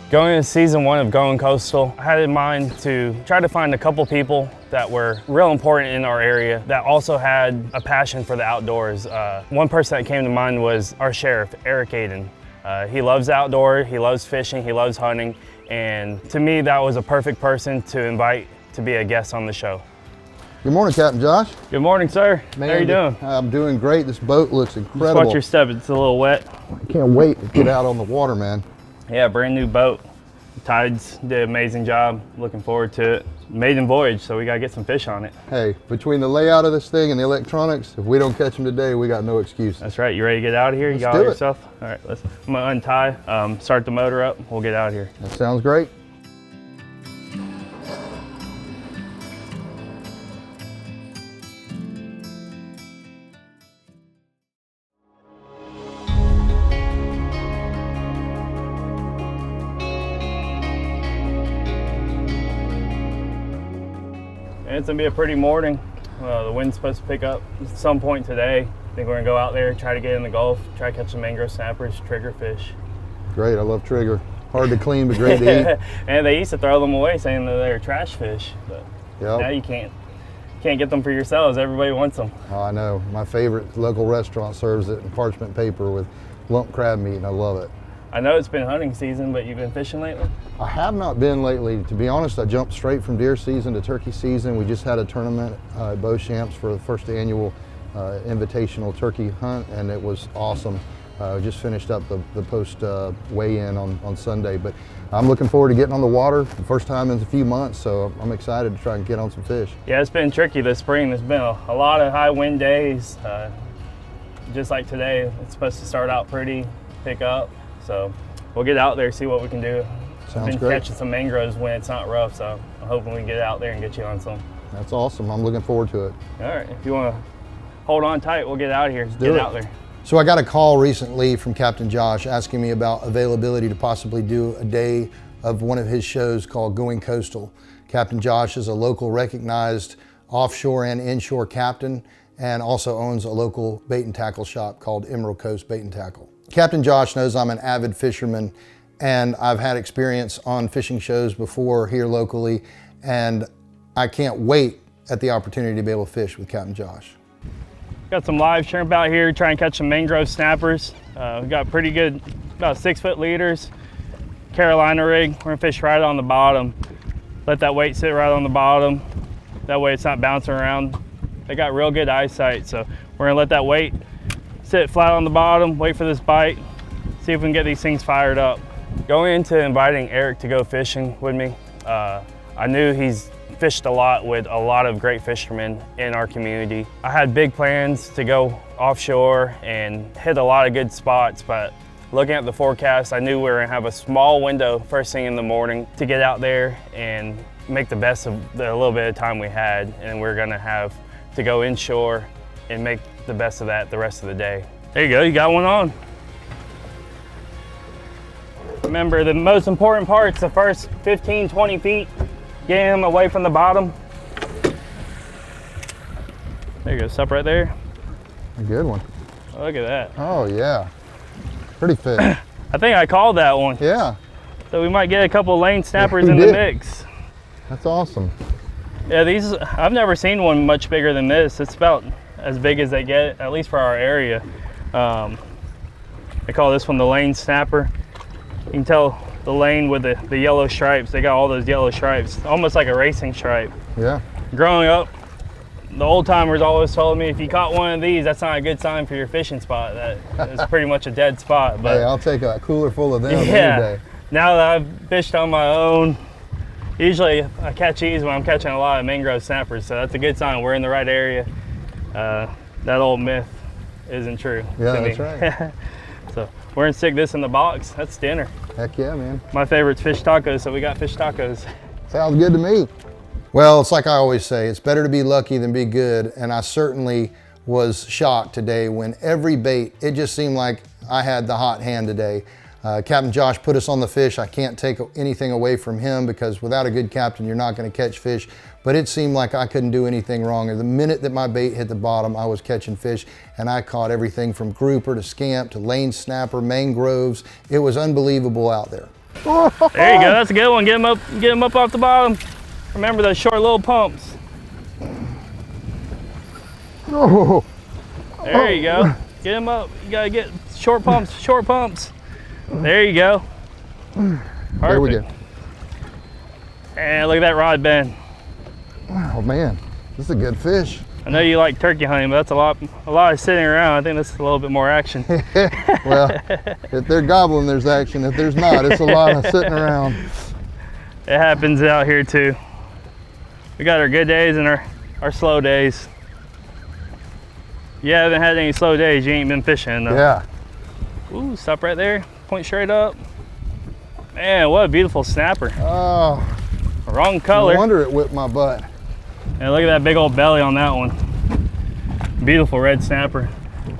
Going into season 1 of Going Coastal, I had in mind to try to find a couple people that were real important in our area that also had a passion for the outdoors. One person that came to mind was our sheriff, Aden. He loves outdoor, he loves fishing, he loves hunting, and to me that was a perfect person to invite to be a guest on the show. Good morning, Captain Josh. Good morning, sir. Man, how are you doing? I'm doing great. This boat looks incredible. Just watch your step, it's a little wet. I can't wait to get out on the water, man. Yeah, brand new boat. Tides did an amazing job. Looking forward to it. Maiden voyage, so we gotta get some fish on it. Hey, between the layout of this thing and the electronics, if we don't catch them today, we got no excuse. That's right. You ready to get out of here? You got all your stuff? All right, I'm gonna untie, start the motor up. We'll get out of here. That sounds great. It's gonna be a pretty morning. The wind's supposed to pick up at some point today. I think we're gonna go out there, try to get in the Gulf, try to catch some mangrove snappers, trigger fish. Great, I love trigger. Hard to clean, but great to eat. And they used to throw them away saying that they're trash fish, but yep. Now you can't get them for yourselves. Everybody wants them. Oh, I know. My favorite local restaurant serves it in parchment paper with lump crab meat, and I love it. I know it's been hunting season, but you've been fishing lately? I have not been lately. To be honest, I jumped straight from deer season to turkey season. We just had a tournament at Beauchamps for the first annual invitational turkey hunt, and it was awesome. Just finished up the post weigh-in on Sunday, but I'm looking forward to getting on the water the first time in a few months, so I'm excited to try and get on some fish. Yeah, it's been tricky this spring. There's been a lot of high wind days. Just like today, it's supposed to start out pretty, pick up. So we'll get out there, see what we can do. Sounds I've been great. catching some mangroves when it's not rough, so I'm hoping we can get out there and get you on some. That's awesome. I'm looking forward to it. All right, if you want to hold on tight, we'll get out of here. Get out there. So I got a call recently from Captain Josh asking me about availability to possibly do a day of one of his shows called Going Coastal. Captain Josh is a local recognized offshore and inshore captain and also owns a local bait and tackle shop called Emerald Coast Bait and Tackle. Captain Josh knows I'm an avid fisherman, and I've had experience on fishing shows before here locally, and I can't wait at the opportunity to be able to fish with Captain Josh. Got some live shrimp out here, trying to catch some mangrove snappers. We've got pretty good, about 6-foot leaders, Carolina rig. We're gonna fish right on the bottom. Let that weight sit right on the bottom. That way it's not bouncing around. They got real good eyesight, so we're gonna let that weight sit flat on the bottom, wait for this bite, see if we can get these things fired up. Going into inviting Eric to go fishing with me, I knew he's fished a lot with a lot of great fishermen in our community. I had big plans to go offshore and hit a lot of good spots, but looking at the forecast, I knew we were gonna have a small window first thing in the morning to get out there and make the best of the little bit of time we had, and we're gonna have to go inshore and make the best of that the rest of the day. There you go, you got one on. Remember, the most important part's the first 15, 20 feet. Get him away from the bottom. There you go, stop right there. A good one. Look at that. Oh yeah, pretty fish. I think I called that one. Yeah. So we might get a couple lane snappers in the mix. That's awesome. Yeah, these, I've never seen one much bigger than this. It's about as big as they get, at least for our area. They call this one the lane snapper. You can tell the lane with the yellow stripes. They got all those yellow stripes, almost like a racing stripe. Yeah. Growing up, the old timers always told me if you caught one of these, that's not a good sign for your fishing spot. That is pretty much a dead spot. But hey, I'll take a cooler full of them any day. Now that I've fished on my own, usually I catch these when I'm catching a lot of mangrove snappers, so that's a good sign we're in the right area. That old myth isn't true. Yeah, that's right. So we're gonna stick this in the box. That's dinner. Heck yeah, man. My favorite's fish tacos, so we got fish tacos. Sounds good to me. Well, it's like I always say, it's better to be lucky than be good, and I certainly was shocked today when every bait, it just seemed like I had the hot hand today. Captain Josh put us on the fish. I can't take anything away from him because without a good captain, you're not gonna catch fish. But it seemed like I couldn't do anything wrong. And the minute that my bait hit the bottom, I was catching fish, and I caught everything from grouper to scamp to lane snapper, mangroves. It was unbelievable out there. There you go. That's a good one. Get him up off the bottom. Remember those short little pumps. Oh. There you go. Get him up. You gotta get short pumps. Short pumps. There you go. Perfect. There we go. And look at that rod bend. Oh man, this is a good fish. I know you like turkey hunting, but that's a lot of sitting around. I think this is a little bit more action. Well, if they're gobbling, there's action. If there's not, it's a lot of sitting around. It happens out here too. We got our good days and our slow days. You haven't had any slow days, you ain't been fishing though. Yeah. Ooh, stop right there. Point straight up. Man, what a beautiful snapper. Oh. Wrong color. No wonder it whipped my butt. And look at that big old belly on that one. Beautiful red snapper.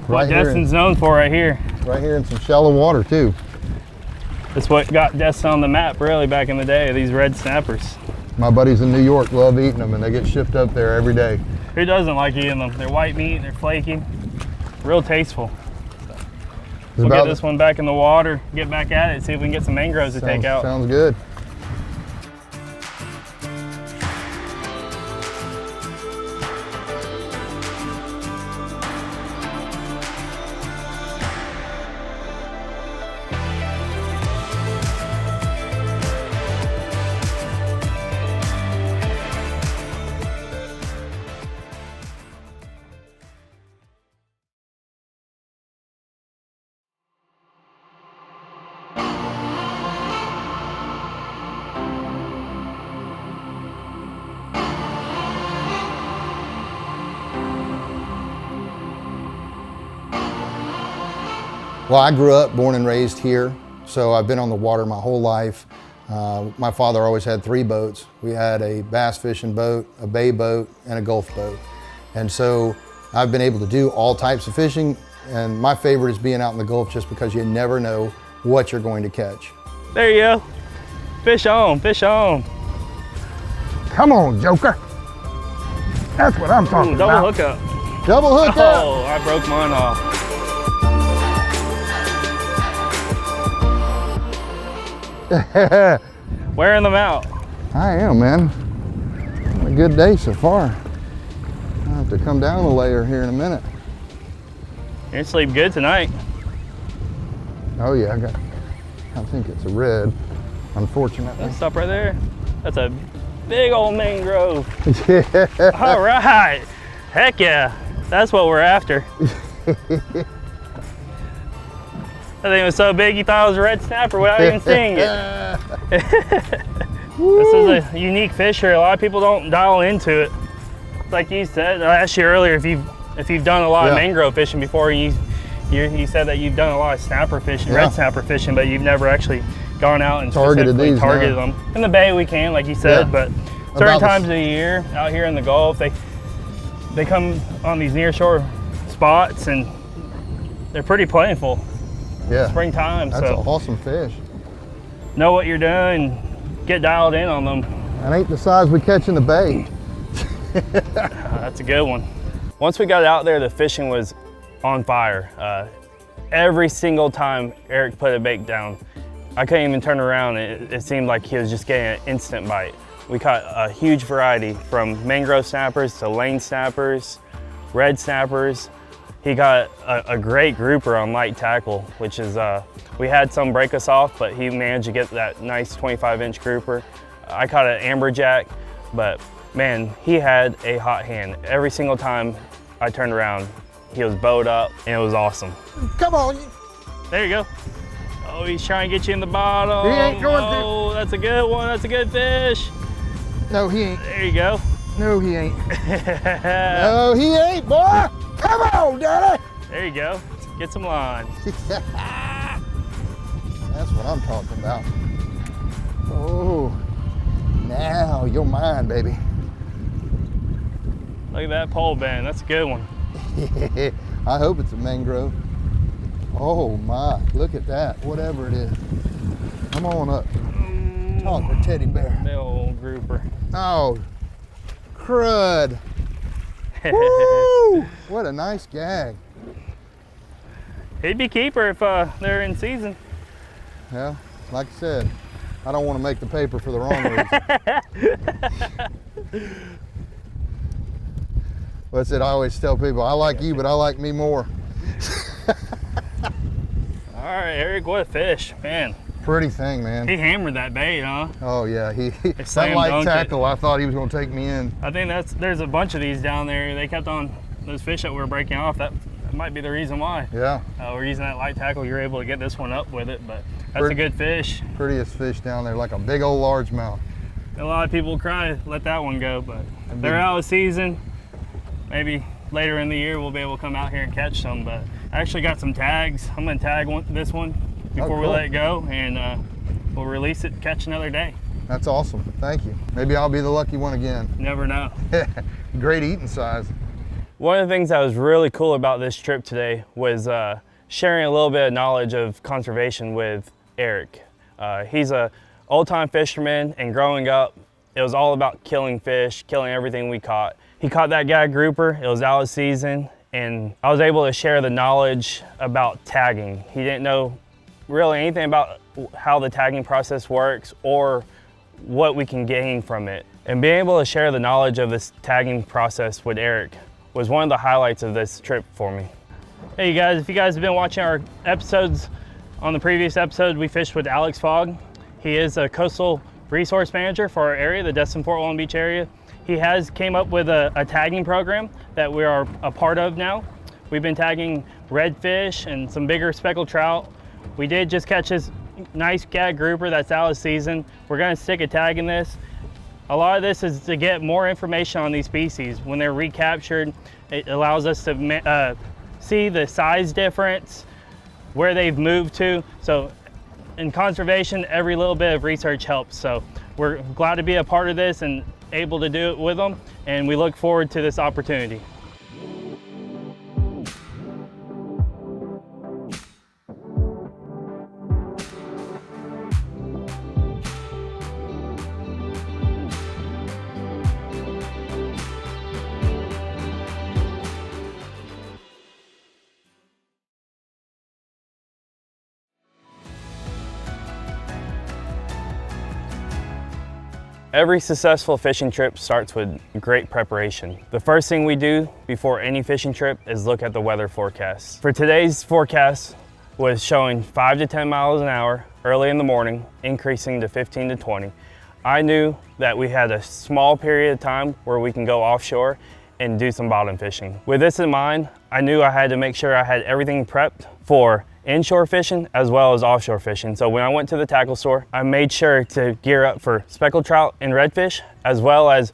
What Destin's known for right here. Right here in some shallow water too. That's what got Destin on the map really back in the day, these red snappers. My buddies in New York love eating them and they get shipped up there every day. Who doesn't like eating them? They're white meat, they're flaky, real tasteful. We'll get this one back in the water, get back at it, see if we can get some mangroves to take out. Sounds good. Well, I grew up, born and raised here, so I've been on the water my whole life. My father always had 3 boats. We had a bass fishing boat, a bay boat, and a Gulf boat. And so I've been able to do all types of fishing, and my favorite is being out in the Gulf just because you never know what you're going to catch. There you go. Fish on, fish on. Come on, Joker. That's what I'm talking double about. hookup. Double hookup. Oh, I broke mine off. Wearing them out. I am, man. A good day so far. I have to come down a layer here in a minute. You're gonna sleep good tonight. Oh yeah, I think it's a red, unfortunately. Let's stop right there. That's a big old mangrove. Yeah. All right. Heck yeah. That's what we're after. That thing was so big you thought it was a red snapper without even seeing it. This is a unique fish here. A lot of people don't dial into it. Like you said, I asked you earlier if you've done a lot of mangrove fishing before. You said that you've done a lot of snapper fishing, red snapper fishing, but you've never actually gone out and targeted them. In the bay we can, like you said, but certain times of the year out here in the Gulf, they come on these near shore spots and they're pretty plentiful. Yeah. Springtime. That's an awesome fish. Know what you're doing, get dialed in on them. That ain't the size we catch in the bay. That's a good one. Once we got out there, the fishing was on fire. Every single time Eric put a bait down, I couldn't even turn around. It seemed like he was just getting an instant bite. We caught a huge variety from mangrove snappers to lane snappers, red snappers. He got a great grouper on light tackle, which is, we had some break us off, but he managed to get that nice 25-inch grouper. I caught an amberjack, but man, he had a hot hand. Every single time I turned around, he was bowed up, and it was awesome. Come on. There you go. Oh, he's trying to get you in the bottom. He ain't going to. Oh, that's a good one. That's a good fish. No, he ain't. There you go. No, he ain't. No, he ain't, boy. Come on, Daddy. There you go. Get some line. That's what I'm talking about. Oh, now you're mine, baby. Look at that pole bend. That's a good one. I hope it's a mangrove. Oh my, look at that. Whatever it is. Come on up. Talk with teddy bear. The old grouper. Oh, crud. Woo! What a nice gag. He'd be keeper if they're in season. Well, like I said, I don't want to make the paper for the wrong reason. What's it? I always tell people, I like you, but I like me more. All right, Eric, what a fish, man. Pretty thing, man. He hammered that bait, huh? Oh yeah, that slam light dunked tackle, I thought he was going to take me in. I think there's a bunch of these down there. They kept on, those fish that were breaking off, that might be the reason why. Yeah. We're using that light tackle. You're able to get this one up with it, but that's a good fish. Prettiest fish down there, like a big old largemouth. A lot of people cry, let that one go, but they're out of season. Maybe later in the year we'll be able to come out here and catch some, but I actually got some tags. I'm gonna tag this one before we let it go, and we'll release it, catch another day. That's awesome, thank you. Maybe I'll be the lucky one again. Never know. Great eating size. One of the things that was really cool about this trip today was sharing a little bit of knowledge of conservation with Eric. He's a old-time fisherman, and growing up, it was all about killing fish, killing everything we caught. He caught that gag grouper, it was out of season, and I was able to share the knowledge about tagging. He didn't know really anything about how the tagging process works or what we can gain from it. And being able to share the knowledge of this tagging process with Eric was one of the highlights of this trip for me. Hey you guys, if you guys have been watching our episodes, on the previous episode we fished with Alex Fogg. He is a coastal resource manager for our area, the Destin Fort Walton Beach area. He has came up with a tagging program that we are a part of now. We've been tagging redfish and some bigger speckled trout. We did just catch this nice gag grouper that's out of season. We're gonna stick a tag in this. A lot of this is to get more information on these species. When they're recaptured, it allows us to see the size difference, where they've moved to. So in conservation, every little bit of research helps. So we're glad to be a part of this and able to do it with them, and we look forward to this opportunity. Every successful fishing trip starts with great preparation. The first thing we do before any fishing trip is look at the weather forecast. For today's forecast was showing 5 to 10 miles an hour early in the morning, increasing to 15 to 20. I knew that we had a small period of time where we can go offshore and do some bottom fishing. With this in mind, I knew I had to make sure I had everything prepped for inshore fishing as well as offshore fishing. So when I went to the tackle store, I made sure to gear up for speckled trout and redfish, as well as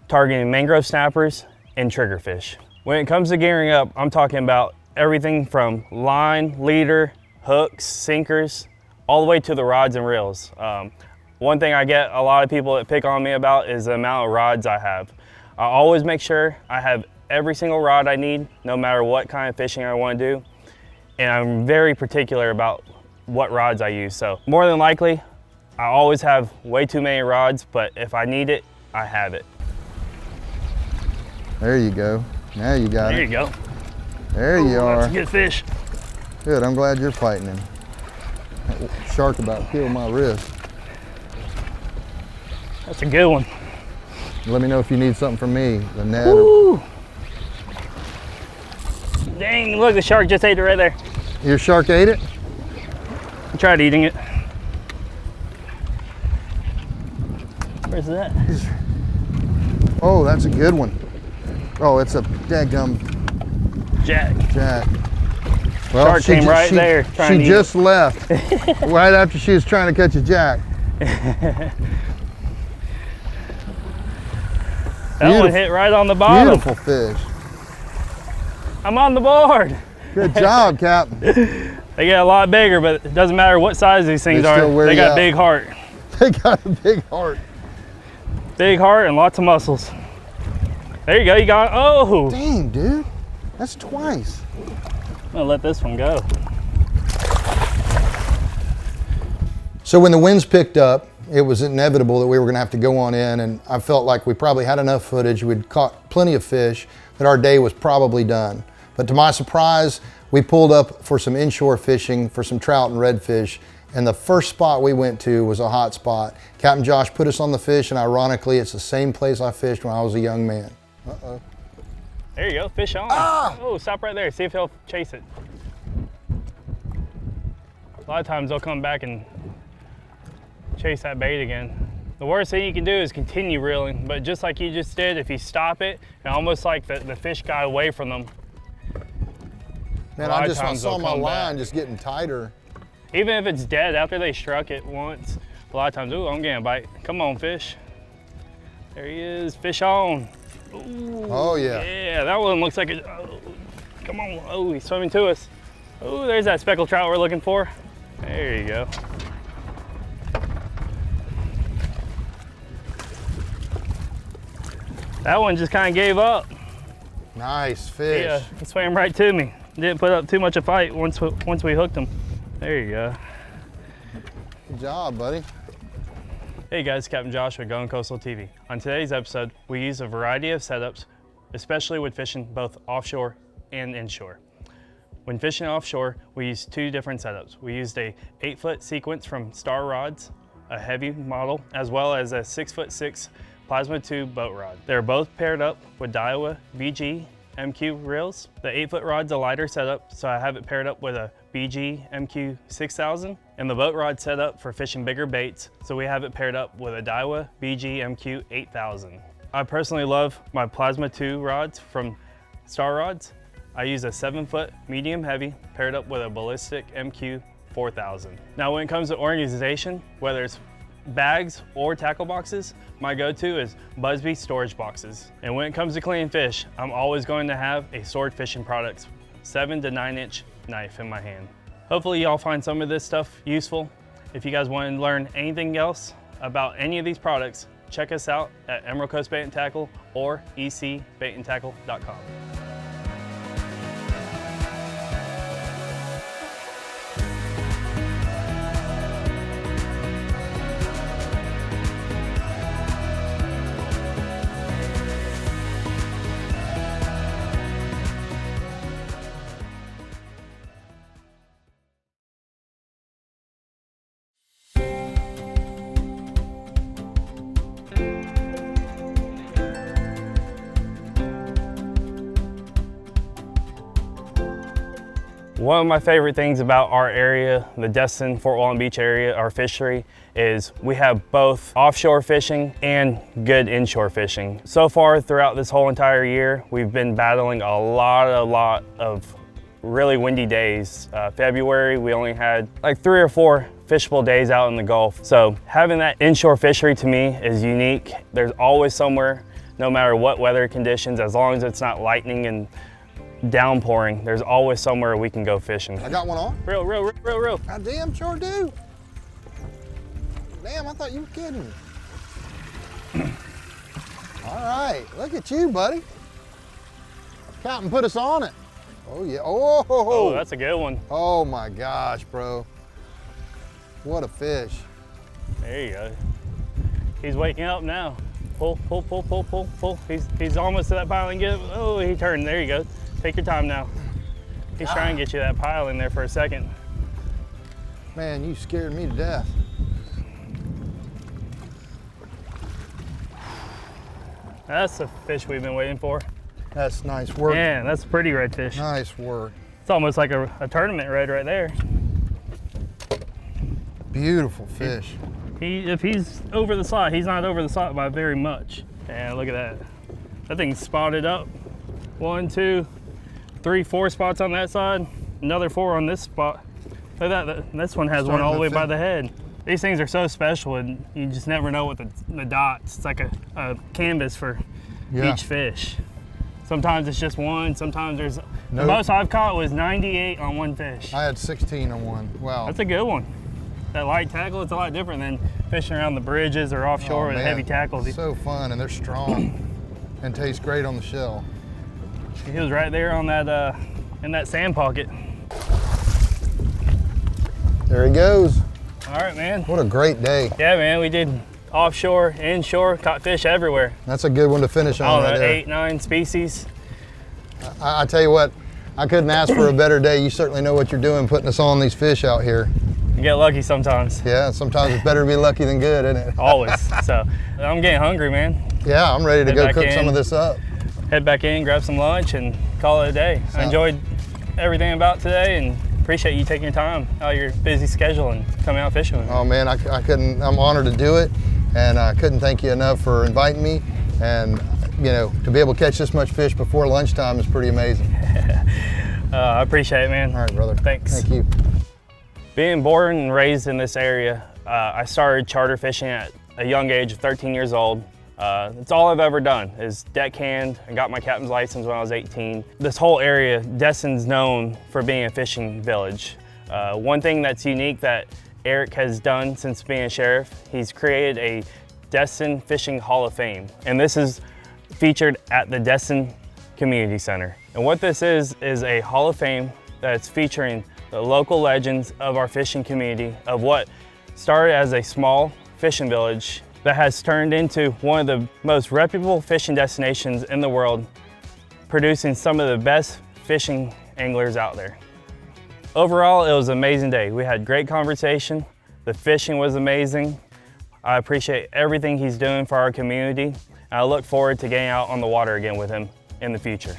targeting mangrove snappers and triggerfish. When it comes to gearing up, I'm talking about everything from line, leader, hooks, sinkers, all the way to the rods and reels. One thing I get a lot of people that pick on me about is the amount of rods I have. I always make sure I have every single rod I need, no matter what kind of fishing I want to do. And I'm very particular about what rods I use. So more than likely, I always have way too many rods, but if I need it, I have it. There you go. Now you got it. There you go. There you are. That's a good fish. Good, I'm glad you're fighting him. That shark about killed my wrist. That's a good one. Let me know if you need something from me. The net. Woo! Dang, look, the shark just ate it right there. Your shark ate it? I tried eating it. Where's that? Oh, that's a good one. Oh, it's a dadgum Jack. Well, Shark came right there. She just left right after she was trying to catch a jack. That one hit right on the bottom. Beautiful fish. I'm on the board. Good job, Captain. They get a lot bigger, but it doesn't matter what size these things are. They got a big heart. They got a big heart. Big heart and lots of muscles. There you go, you got it. Oh! Dang, dude. That's twice. I'm gonna let this one go. So when the winds picked up, it was inevitable that we were gonna have to go on in, and I felt like we probably had enough footage, we'd caught plenty of fish, that our day was probably done. But to my surprise, we pulled up for some inshore fishing for some trout and redfish, And the first spot we went to was a hot spot. Captain Josh put us on the fish, and ironically, it's the same place I fished when I was a young man. Uh-oh. There you go, fish on. Ah! Oh, stop right there, see if he'll chase it. A lot of times they'll come back and chase that bait again. The worst thing you can do is continue reeling, but just like you just did, if you stop it, and almost like the fish got away from them. Man, I saw my line just getting tighter. Even if it's dead, after they struck it once, a lot of times, ooh, I'm getting a bite. Come on, fish. There he is, fish on. Ooh, oh, yeah. Yeah, that one looks like it. Oh, come on, oh, he's swimming to us. Oh, there's that speckled trout we're looking for. There you go. That one just kind of gave up. Nice fish. Yeah, he swam right to me. Didn't put up too much of a fight once we hooked him. There you go. Good job, buddy. Hey guys, Captain Josh with Goin Coastal TV. On today's episode, we use a variety of setups, especially with fishing both offshore and inshore. When fishing offshore, we use two different setups. We used a 8-foot sequence from Star Rods, a heavy model, as well as a 6'6" Plasma 2 boat rod. They're both paired up with Daiwa BG MQ reels. The 8-foot rod's a lighter setup, so I have it paired up with a BG MQ 6000, and the boat rod set up for fishing bigger baits, so we have it paired up with a Daiwa BG MQ 8000. I personally love my Plasma 2 rods from Star Rods. I use a 7-foot medium heavy paired up with a ballistic MQ 4000. Now when it comes to organization, whether it's bags or tackle boxes, my go-to is Busby storage boxes. And when it comes to cleaning fish, I'm always going to have a Sword Fishing Products 7 to 9 inch knife in my hand. Hopefully y'all find some of this stuff useful. If you guys want to learn anything else about any of these products, check us out at Emerald Coast Bait and Tackle or ecbaitandtackle.com. One of my favorite things about our area, the Destin, Fort Walton Beach area, our fishery, is we have both offshore fishing and good inshore fishing. So far throughout this whole entire year, we've been battling a lot of really windy days. February, we only had like 3 or 4 fishable days out in the Gulf. So having that inshore fishery to me is unique. There's always somewhere, no matter what weather conditions, as long as it's not lightning and downpouring, there's always somewhere we can go fishing. I got one on? Reel. I damn sure do. Damn, I thought you were kidding me. All right, look at you, buddy. Captain put us on it. Oh yeah, Oh, that's a good one. Oh my gosh, bro. What a fish. There you go. He's waking up now. Pull. He's almost to that pile and get it. Oh, he turned, there you go. Take your time now. He's trying to get you that pile in there for a second. Man, you scared me to death. That's the fish we've been waiting for. That's nice work. Man, that's a pretty redfish. Nice work. It's almost like a tournament red right there. Beautiful fish. If he's over the slot, he's not over the slot by very much. And look at that. That thing's spotted up. 1, 2, 3, 4 spots on that side. Another 4 on this spot. Look at that. This one has one all the way by the head. These things are so special, and you just never know what the dots. It's like a canvas for each fish. Sometimes it's just one. Sometimes there's the most I've caught was 98 on one fish. I had 16 on one. Wow. That's a good one. That light tackle, it's a lot different than fishing around the bridges or offshore with heavy tackles. So fun, and they're strong and taste great on the shell. He was right there on that in that sand pocket. There he goes. All right, man. What a great day. Yeah, man, we did offshore, inshore, caught fish everywhere. That's a good one to finish on. All right the there. 8, 9 species. I tell you what, I couldn't ask for a better day. You certainly know what you're doing putting us on these fish out here. You get lucky sometimes. Yeah, sometimes it's better to be lucky than good, isn't it? Always. So I'm getting hungry, man. Yeah, I'm ready to Head go back cook some in. of this up. Head back in, grab some lunch, and call it a day. I enjoyed everything about today, and appreciate you taking your time out of your busy schedule and coming out fishing with me. Oh man, I couldn't, I'm honored to do it, and I couldn't thank you enough for inviting me. And you know, to be able to catch this much fish before lunchtime is pretty amazing. I appreciate it, man. All right, brother. Thanks. Thank you. Being born and raised in this area, I started charter fishing at a young age of 13 years old. That's all I've ever done is deckhand. I got my captain's license when I was 18. This whole area, Destin's known for being a fishing village. One thing that's unique that Eric has done since being sheriff, he's created a Destin Fishing Hall of Fame. And this is featured at the Destin Community Center. And what this is a Hall of Fame that's featuring the local legends of our fishing community, of what started as a small fishing village that has turned into one of the most reputable fishing destinations in the world, producing some of the best fishing anglers out there. Overall, it was an amazing day. We had great conversation. The fishing was amazing. I appreciate everything he's doing for our community. And I look forward to getting out on the water again with him in the future.